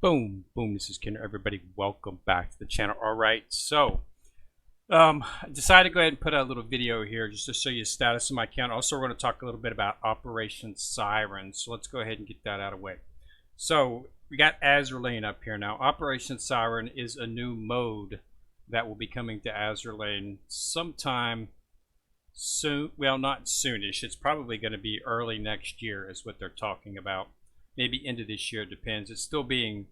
Boom, boom. This is Kenner. Everybody, welcome back to the channel. All right, so I decided to go ahead and put a little video here just to show you the status of my account. Also, we're going to talk a little bit about Operation Siren. So let's go ahead and get that out of the way. So we got Azur Lane up here now. Operation Siren is a new mode that will be coming to Azur Lane sometime soon. Well, not soonish. It's probably going to be early next year, is what they're talking about. Maybe into this year, depends. It's still being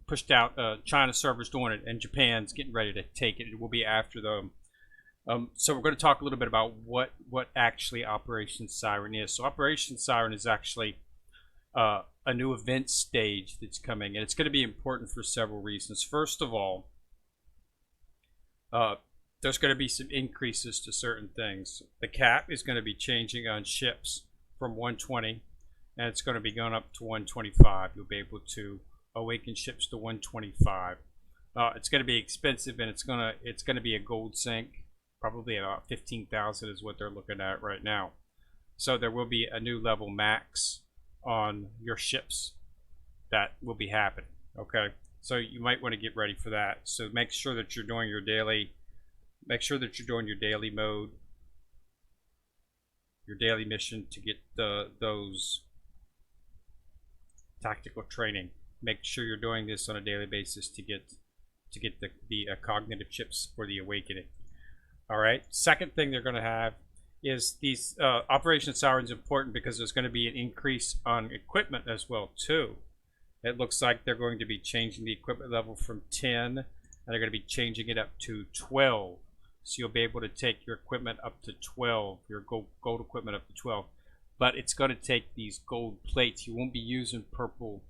pushed out. China servers doing it, and Japan's getting ready to take it. It will be after them. So we're going to talk a little bit about what actually Operation Siren is. So Operation Siren is actually a new event stage that's coming, and it's going to be important for several reasons. First of all, there's going to be some increases to certain things. The cap is going to be changing on ships from 120. And it's going to be going up to 125. You'll be able to awaken ships to 125. It's going to be expensive, and it's going to be a gold sink. Probably about 15,000 is what they're looking at right now. So there will be a new level max on your ships that will be happening. Okay, so you might want to get ready for that. So make sure that you're doing your daily. Make sure that you're doing your daily mode, your daily mission to get those tactical training. Make sure you're doing this on a daily basis to get the cognitive chips for the awakening. All right. Second thing they're going to have is these Operation Siren is important because there's going to be an increase on equipment as well too. It looks like they're going to be changing the equipment level from 10, and they're going to be changing it up to 12. So you'll be able to take your equipment up to 12, your gold equipment up to 12. But it's going to take these gold plates. You won't be using purple.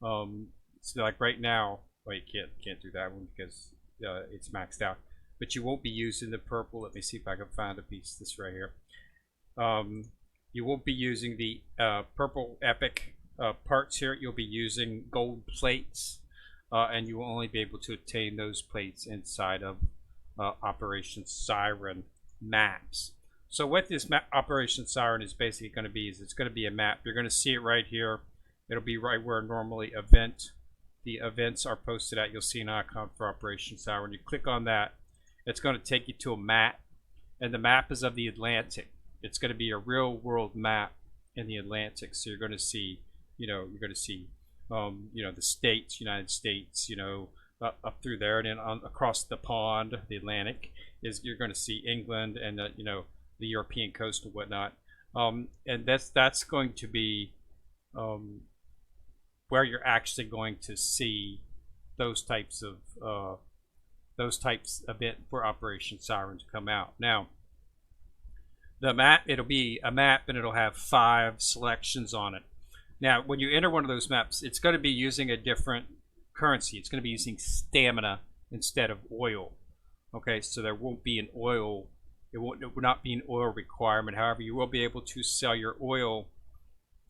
So like right now, well, you can't do that one because it's maxed out. But you won't be using the purple. Let me see if I can find a piece. This right here. You won't be using the purple epic parts here. You'll be using gold plates, and you will only be able to obtain those plates inside of Operation Siren maps. So what this Operation Siren is basically going to be is it's going to be a map. You're going to see it right here. It'll be right where normally the events are posted at. You'll see an icon for Operation Siren. You click on that. It's going to take you to a map, and the map is of the Atlantic. It's going to be a real world map in the Atlantic. So you're going to see, the states, United States, up through there, and then across the pond, the Atlantic, you're going to see England and the European coast and whatnot, and that's going to be where you're actually going to see those types of event for Operation Siren to come out. Now, the map, it'll be a map, and it'll have 5 selections on it. Now, when you enter one of those maps, it's going to be using a different currency. It's going to be using stamina instead of oil. Okay, so there won't be an oil. It will not be an oil requirement. However, you will be able to sell your oil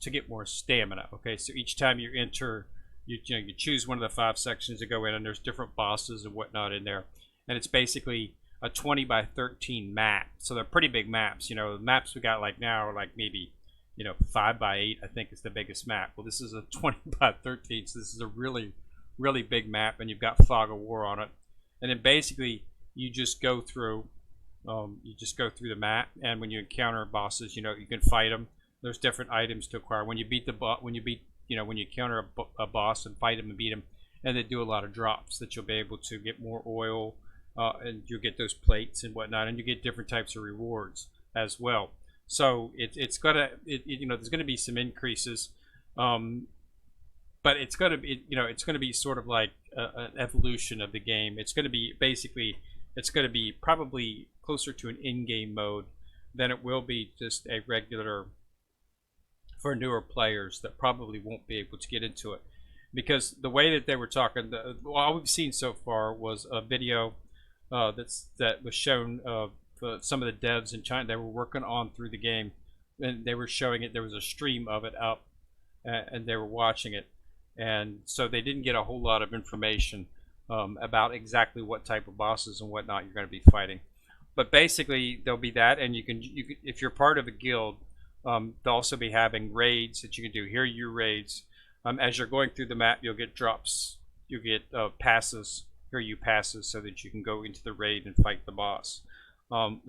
to get more stamina. Okay, so each time you enter, you choose one of the 5 sections to go in, and there's different bosses and whatnot in there. And it's basically a 20 by 13 map. So they're pretty big maps. The maps we got like now are like maybe 5 by 8. I think is the biggest map. Well, this is a 20 by 13. So this is a really big map, and you've got Fog of War on it. And then basically you just go through. The map, and when you encounter bosses, you can fight them. There's different items to acquire when you beat when you encounter a boss and fight them and beat them, and they do a lot of drops that you'll be able to get more oil, and you'll get those plates and whatnot, and you get different types of rewards as well. So there's gonna be some increases, but it's gonna be sort of like an evolution of the game. It's gonna be probably closer to an in-game mode than it will be just a regular for newer players that probably won't be able to get into it, because the way that they were talking, all we've seen so far was a video that was shown of some of the devs in China. They were working on through the game, and they were showing it. There was a stream of it up, and they were watching it, and so they didn't get a whole lot of information about exactly what type of bosses and whatnot you're going to be fighting. But basically, there'll be that, and you can if you're part of a guild, they'll also be having raids that you can do. Here are your raids. As you're going through the map, you'll get drops, you'll get passes, passes, so that you can go into the raid and fight the boss.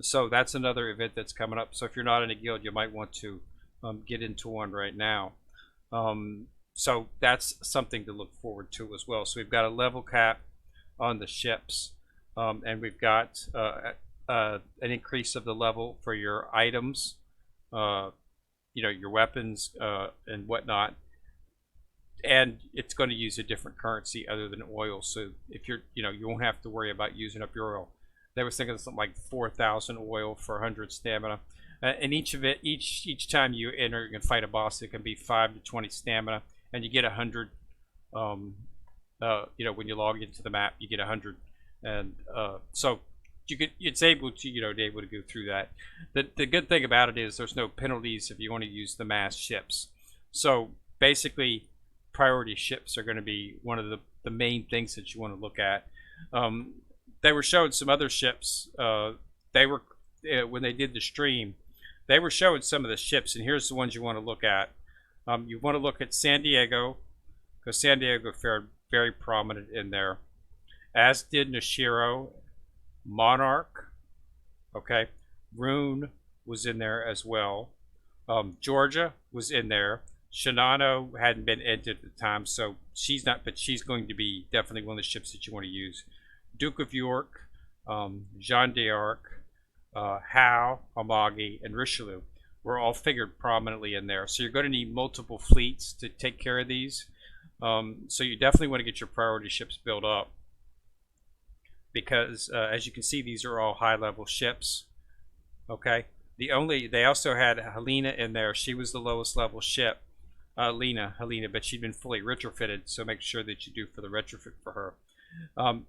So that's another event that's coming up. So if you're not in a guild, you might want to get into one right now. So that's something to look forward to as well. So we've got a level cap on the ships, and we've got an increase of the level for your items, your weapons and whatnot. And it's going to use a different currency other than oil. So if you won't have to worry about using up your oil. They were thinking something like 4,000 oil for 100 stamina. And each time you enter and fight a boss, it can be 5 to 20 stamina, and you get 100. When you log into the map, you get 100, and so it's able to go through that. The good thing about it is there's no penalties if you want to use the mass ships. So basically, priority ships are going to be one of the main things that you want to look at. They were showing some other ships. They were when they did the stream, they were showing some of the ships, and here's the ones you want to look at. You want to look at San Diego, because San Diego fared very prominent in there, as did Nashiro, Monarch. Okay, Rune was in there as well. Georgia was in there. Shinano hadn't been entered at the time, so she's not, but she's going to be definitely one of the ships that you want to use. Duke of York, Jeanne d'Arc, Howe, Amagi, and Richelieu were all figured prominently in there. So you're going to need multiple fleets to take care of these. So you definitely want to get your priority ships built up, because as you can see, these are all high-level ships. Okay. They also had Helena in there. She was the lowest level ship. Helena, but she'd been fully retrofitted, so make sure that you do for the retrofit for her.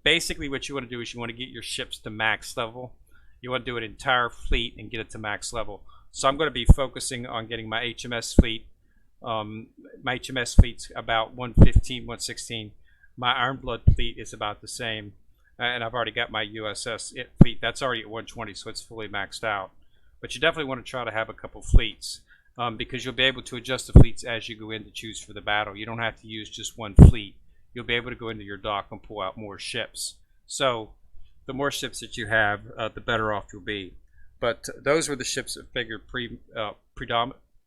Basically, what you want to do is you want to get your ships to max level. You want to do an entire fleet and get it to max level. So I'm going to be focusing on getting my HMS fleet. My HMS fleet's about 115, 116. My Ironblood fleet is about the same. And I've already got my USS fleet. That's already at 120, so it's fully maxed out. But you definitely want to try to have a couple fleets, because you'll be able to adjust the fleets as you go in to choose for the battle. You don't have to use just one fleet. You'll be able to go into your dock and pull out more ships. So the more ships that you have, the better off you'll be. But those were the ships that figured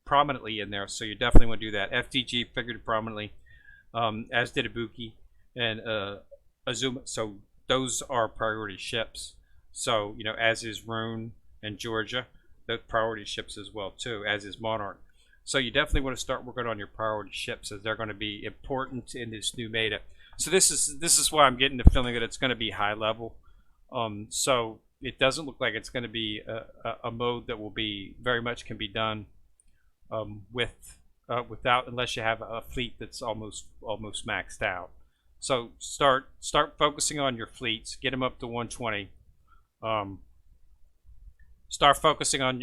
prominently in there, so you definitely want to do that. FDG figured prominently, as did Ibuki and Azuma. So those are priority ships. So, as is Rune and Georgia, those priority ships as well too, as is Monarch. So you definitely want to start working on your priority ships, as they're going to be important in this new meta. So this is why I'm getting the feeling that it's going to be high level. So it doesn't look like it's going to be a mode that will be very much can be done without, unless you have a fleet that's almost maxed out. So start focusing on your fleets, get them up to 120. Start focusing on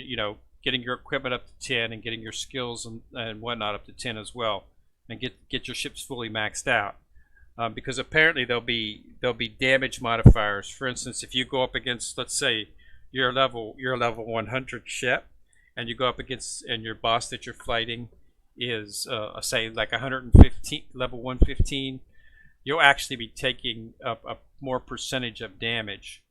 getting your equipment up to 10 and getting your skills and whatnot up to 10 as well, and get your ships fully maxed out. Because apparently there'll be damage modifiers. For instance, if you go up against, let's say, your level 100 ship, and you go up against, and your boss that you're fighting is say like 115, level 115, you'll actually be taking up a more percentage of damage.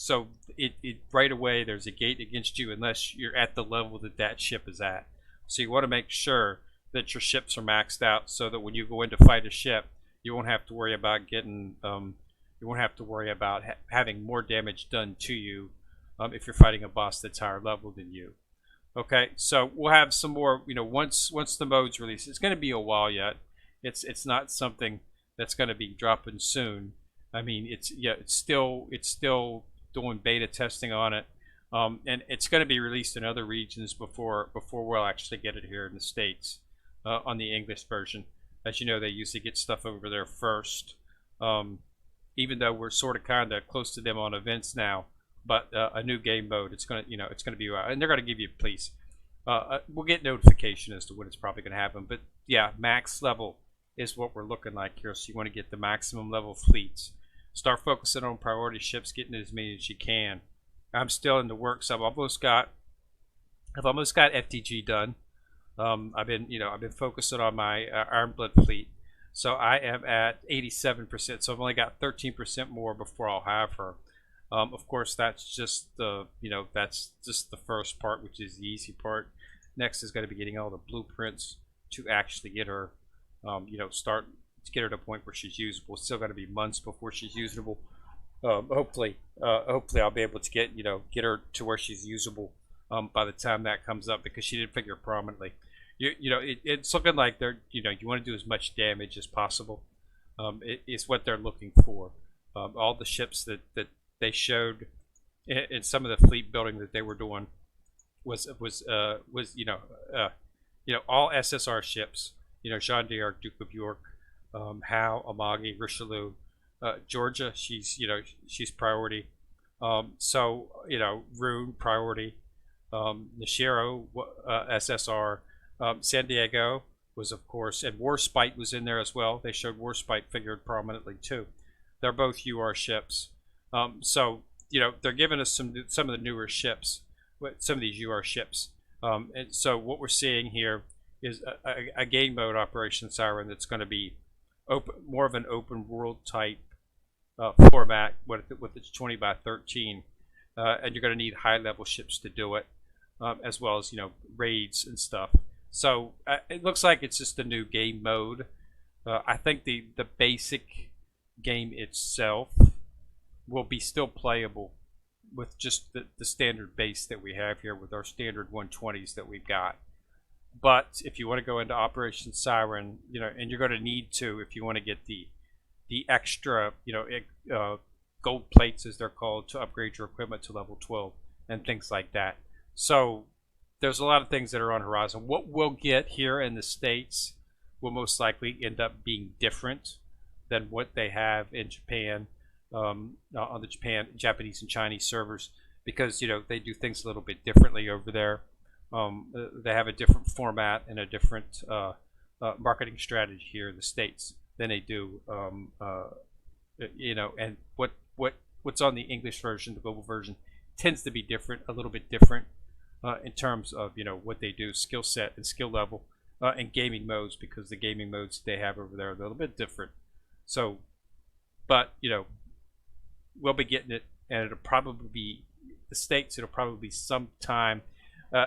So it right away there's a gate against you unless you're at the level that ship is at. So you want to make sure that your ships are maxed out, so that when you go in to fight a ship, you won't have to worry about having more damage done to you if you're fighting a boss that's higher level than you. Okay, so we'll have some more. Once the mode's released, it's going to be a while yet. It's not something that's going to be dropping soon. I mean, it's still doing beta testing on it, and it's going to be released in other regions before we'll actually get it here in the States on the English version. As you know, they usually get stuff over there first, even though we're sort of kind of close to them on events now. But a new game mode, it's going to be out, and they're going to give you please. We'll get notification as to when it's probably going to happen. But yeah, max level is what we're looking like here. So you want to get the maximum level fleets. Start focusing on priority ships, getting as many as you can. I'm still in the works. I've almost got FTG done. I've been focusing on my Iron Blood fleet, so I am at 87%. So I've only got 13% more before I'll have her. Of course, that's just the first part, which is the easy part. Next is going to be getting all the blueprints to actually get her, start to get her to a point where she's usable. It's still going to be months before she's usable. Hopefully I'll be able to get her to where she's usable by the time that comes up, because she did figure prominently. It's looking like you want to do as much damage as possible. It's what they're looking for. All the ships that they showed in some of the fleet building that they were doing was all SSR ships. Jean d'Arc, Duke of York, Howe, Amagi, Richelieu, Georgia. She's priority. Rune priority. Nishiro, SSR. San Diego was, of course, and Warspite was in there as well. They showed Warspite figured prominently too. They're both UR ships. They're giving us some of the newer ships, some of these UR ships. And so what we're seeing here is a game mode operation Siren that's going to be more of an open world type format with its 20 by 13, and you're going to need high level ships to do it, as well as raids and stuff. So it looks like it's just a new game mode. I think the basic game itself will be still playable with just the standard base that we have here with our standard 120s that we've got. But if you want to go into Operation Siren, and you're going to need to, if you want to get the extra, gold plates as they're called, to upgrade your equipment to level 12 and things like that. So there's a lot of things that are on the horizon. What we'll get here in the States will most likely end up being different than what they have in Japan, on the Japanese and Chinese servers, because they do things a little bit differently over there. They have a different format and a different marketing strategy here in the States than they do, and what's on the English version, the global version, tends to be different, a little bit different in terms of what they do, skill set and skill level, and gaming modes, because the gaming modes they have over there are a little bit different. So, but we'll be getting it, and it'll probably be the States. It'll probably be sometime.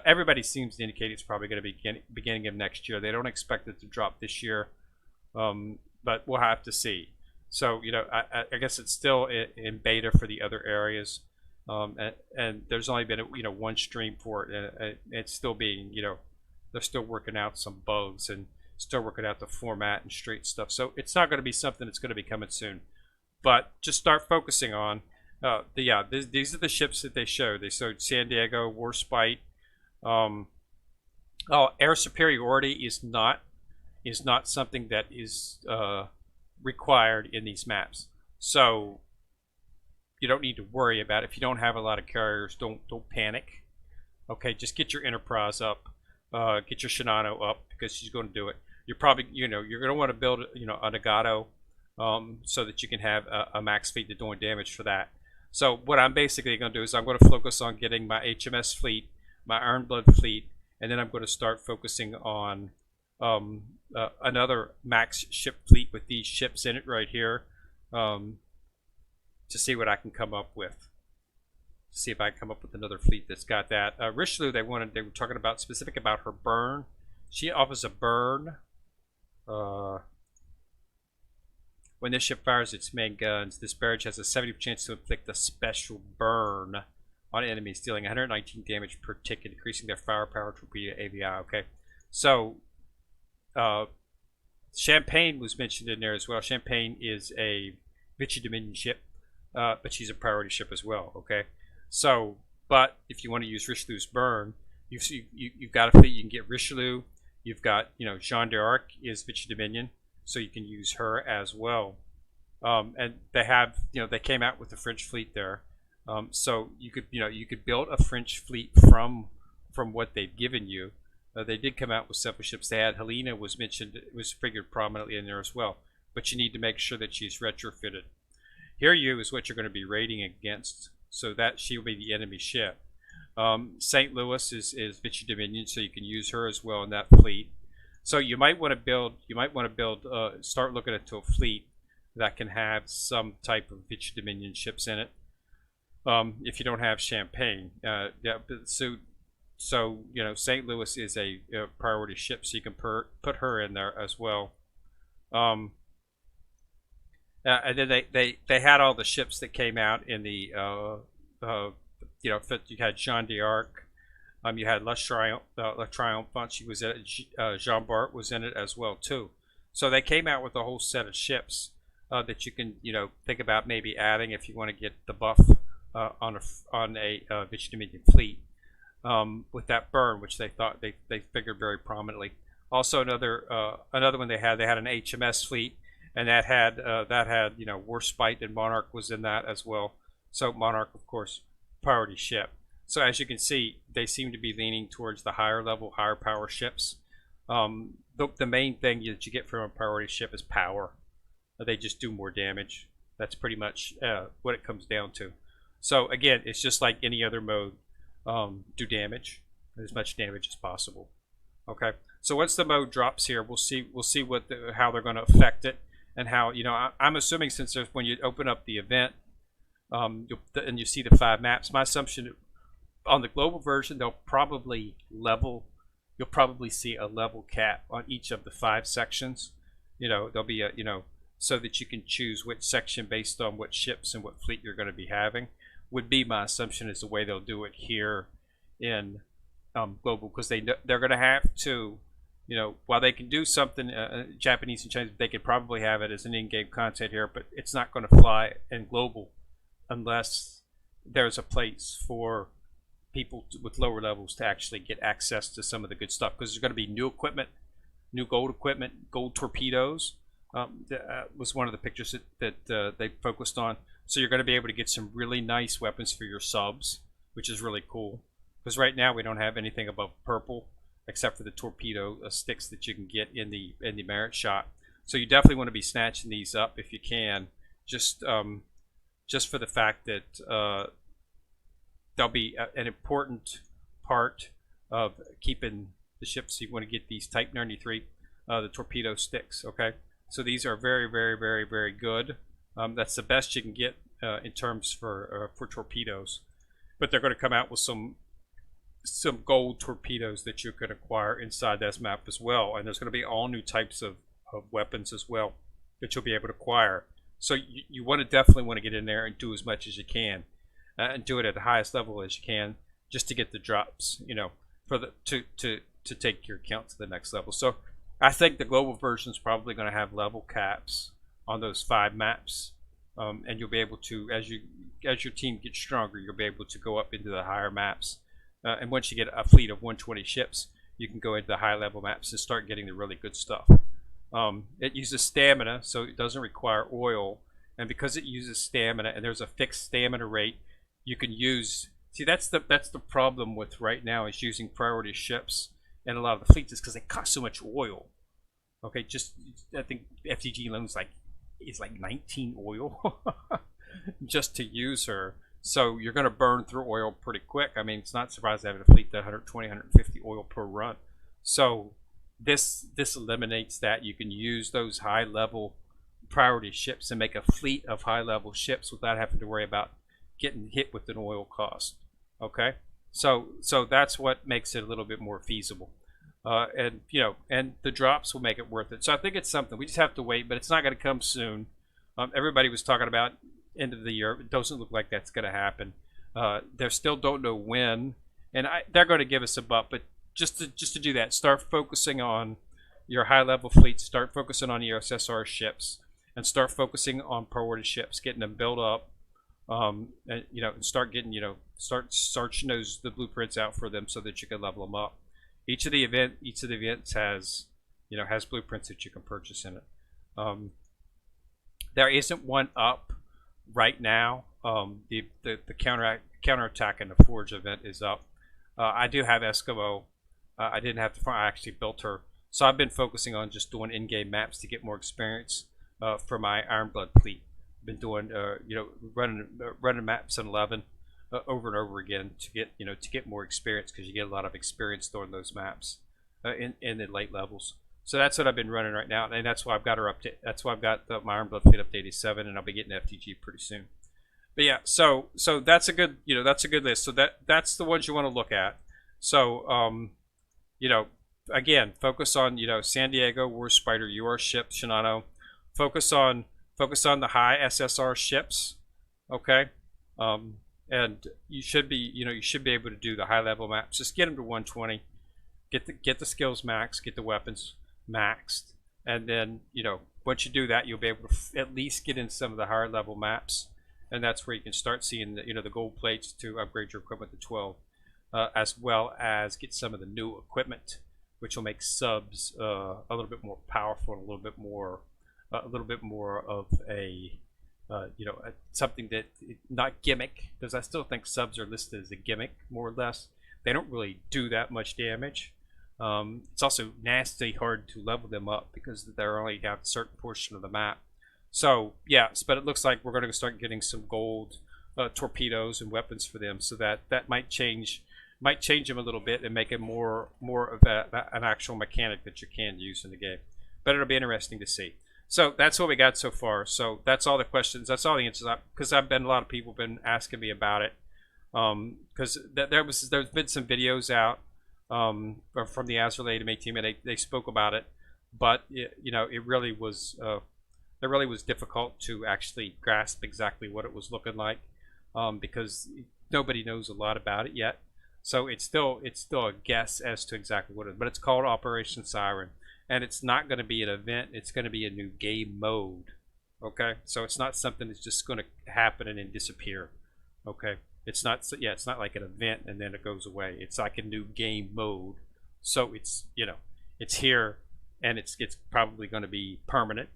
Everybody seems to indicate it's probably going to be beginning of next year. They don't expect it to drop this year, but we'll have to see. So I guess it's still in beta for the other areas, and there's only been one stream for it, and it's still being they're still working out some bugs and still working out the format and straight stuff. So it's not going to be something that's going to be coming soon. But just start focusing on these are the ships that they showed. They showed San Diego, Warspite. Air superiority is not something that is required in these maps. So you don't need to worry about it. If you don't have a lot of carriers, don't panic. Okay, just get your Enterprise up, get your Shinano up, because she's going to do it. You're probably you're going to want to build a Nagato, so that you can have a max fleet to doing damage for that. So what I'm basically going to do is I'm going to focus on getting my HMS fleet, my Iron Blood fleet, and then I'm going to start focusing on another max ship fleet with these ships in it right here, to see what I can come up with. See if I can come up with another fleet that's got that. Richelieu, they were talking about specific about her burn. She offers a burn. When this ship fires its main guns, this barrage has a 70% chance to inflict a special burn on enemies, dealing 119 damage per ticket, increasing their firepower, torpedo, AVI. Okay, so Champagne was mentioned in there as well. Champagne is a Vichy Dominion ship, but she's a priority ship as well. Okay, so but if you want to use Richelieu's burn, you've got a fleet. You can get Richelieu. You've got Jean d'Arc is Vichy Dominion, so you can use her as well. And they have they came out with the French fleet there. So you could build a French fleet from what they've given you. They did come out with several ships. They had Helena was mentioned, was figured prominently in there as well. But you need to make sure that she's retrofitted. Hiryu is what you're going to be raiding against, so that she will be the enemy ship. St. Louis is Vichy Dominion, so you can use her as well in that fleet. So you might want to build. Start looking into a fleet that can have some type of Vichy Dominion ships in it. If you don't have Champagne, yeah. So St. Louis is a priority ship, so you can put her in there as well. And then they had all the ships that came out in the you had Jeanne d'Arc, you had La Triomphante, she was in it. Jean Bart was in it as well too. So they came out with a whole set of ships that you can think about maybe adding if you want to get the buff on a Vichy Dominion fleet with that burn, which they thought they figured very prominently. Also another one they had an HMS fleet, and that had Warspite, and Monarch was in that as well. So Monarch, of course, priority ship. So as you can see, they seem to be leaning towards the higher level, higher power ships. The main thing that you get from a priority ship is power. They just do more damage. That's pretty much what it comes down to. So again, it's just like any other mode. Do damage, as much damage as possible. Okay. So once the mode drops here, we'll see how they're going to affect it, and how I'm assuming, since there's, when you open up the event, and you see the 5 maps, my assumption on the global version, they'll probably level. You'll probably see a level cap on each of the 5 sections. There'll be a so that you can choose which section based on what ships and what fleet you're going to be having. Would be my assumption is the way they'll do it here in global, because they're going to have to, while they can do something Japanese and Chinese, they could probably have it as an in-game content here, but it's not going to fly in global unless there's a place for people with lower levels to actually get access to some of the good stuff, because there's going to be new equipment, new gold equipment, gold torpedoes. Was one of the pictures that they focused on. So you're going to be able to get some really nice weapons for your subs, which is really cool. Because right now we don't have anything above purple, except for the torpedo sticks that you can get in the merit shot. So you definitely want to be snatching these up if you can, just for the fact that they'll be an important part of keeping the ships. So you want to get these Type 93, the torpedo sticks. Okay. So these are very, very, very, very good. That's the best you can get in terms for torpedoes. But they're going to come out with some gold torpedoes that you can acquire inside this map as well. And there's going to be all new types of weapons as well that you'll be able to acquire. So you definitely want to get in there and do as much as you can, and do it at the highest level as you can, just to get the drops. For to take your account to the next level. So I think the global version is probably going to have level caps on those 5 maps, and you'll be able to, as your team gets stronger, you'll be able to go up into the higher maps. And once you get a fleet of 120 ships, you can go into the high level maps and start getting the really good stuff. It uses stamina, so it doesn't require oil, and because it uses stamina and there's a fixed stamina rate, you can use. See, that's the problem with right now is using priority ships and a lot of the fleets, is because they cost so much oil. Okay, I think FTG loans is like 19 oil just to use her. So you're going to burn through oil pretty quick. I mean, it's not surprising having a fleet that 120, 150 oil per run. So this eliminates that. You can use those high level priority ships and make a fleet of high level ships without having to worry about getting hit with an oil cost. Okay, so that's what makes it a little bit more feasible. And the drops will make it worth it. So I think it's something we just have to wait, but it's not going to come soon. Everybody was talking about end of the year. It doesn't look like that's going to happen. They still don't know when, and they're going to give us a bump. But just to do that, start focusing on your high level fleets. Start focusing on your SSR ships, and start focusing on priority ships, getting them built up. And start getting start searching the blueprints out for them so that you can level them up. Each of the events has blueprints that you can purchase in it. There isn't one up right now. The counterattack and the forge event is up. I do have Eskimo. I didn't have to. I actually built her, so I've been focusing on just doing in-game maps to get more experience for my Ironblood fleet. Been doing running maps in 11. over and over again to get more experience, because you get a lot of experience throwing those maps in the late levels. So that's what I've been running right now, and that's why I've got her up to. That's why I've got my Iron Blood fleet up to 87, and I'll be getting FTG pretty soon. But yeah, so that's a good that's a good list. So that's the ones you want to look at. So again, focus on San Diego, War Spider, UR ship, Shinano. Focus on the high SSR ships, okay. And you should be able to do the high level maps. Just get them to 120. Get the skills maxed, get the weapons maxed, and then once you do that, you'll be able to at least get in some of the higher level maps, and that's where you can start seeing the gold plates to upgrade your equipment to 12, as well as get some of the new equipment, which will make subs a little bit more powerful and a little bit more of a something that not gimmick, because I still think subs are listed as a gimmick more or less. They don't really do that much damage. It's also nasty hard to level them up because they only have a certain portion of the map. So yes, but it looks like we're going to start getting some gold torpedoes and weapons for them, so that might change them a little bit and make it more of an actual mechanic that you can use in the game. But it'll be interesting to see. So that's what we got so far. So that's all the questions. That's all the answers. Because a lot of people have been asking me about it. Because there's been some videos out from the Azur Anime team, and they spoke about it. But it really was difficult to actually grasp exactly what it was looking like, because nobody knows a lot about it yet. So it's still a guess as to exactly what it is. But it's called Operation Siren. And it's not going to be an event. It's going to be a new game mode. Okay, so it's not something that's just going to happen and then disappear. Okay, it's not like an event and then it goes away. It's like a new game mode. So it's it's here, and it's probably going to be permanent.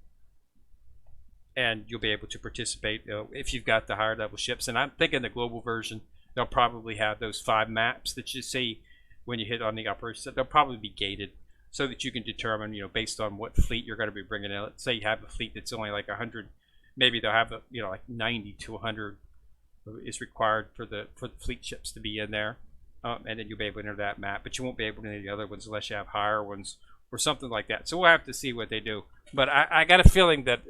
And you'll be able to participate if you've got the higher level ships. And I'm thinking the global version, they'll probably have those 5 maps that you see when you hit on the operation. They'll probably be gated, so that you can determine, based on what fleet you're going to be bringing in. Let's say you have a fleet that's only like 100, maybe they'll have like 90 to 100 is required for the fleet ships to be in there, and then you'll be able to enter that map. But you won't be able to enter the other ones unless you have higher ones or something like that. So we'll have to see what they do. But I got a feeling that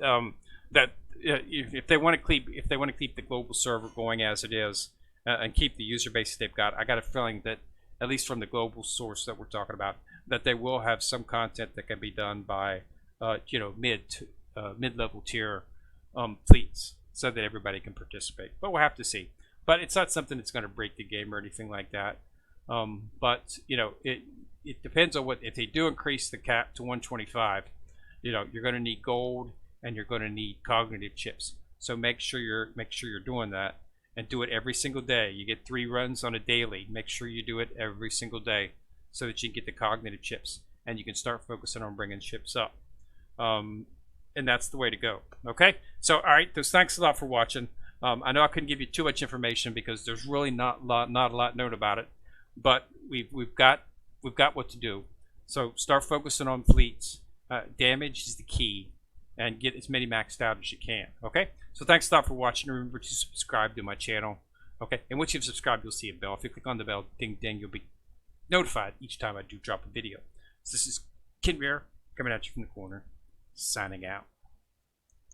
if they want to keep the global server going as it is, and keep the user base they've got, I got a feeling that at least from the global source that we're talking about, that they will have some content that can be done by mid-level tier fleets, so that everybody can participate. But we'll have to see. But it's not something that's going to break the game or anything like that. But it depends on if they do increase the cap to 125. You're going to need gold, and you're going to need cognitive chips. So make sure you're doing that, and do it every single day. You get 3 runs on a daily. Make sure you do it every single day, so that you can get the cognitive chips, and you can start focusing on bringing chips up. And that's the way to go. Okay, so all right, thanks a lot for watching. I know I couldn't give you too much information because there's really not a lot known about it, but we've got what to do. So start focusing on fleets. Damage is the key, and get as many maxed out as you can. Okay, so thanks a lot for watching. Remember to subscribe to my channel. Okay, and once you've subscribed, you'll see a bell. If you click on the bell, ding ding, you'll be notified each time I do drop a video. So this is Kid Rare coming at you from the corner, signing out.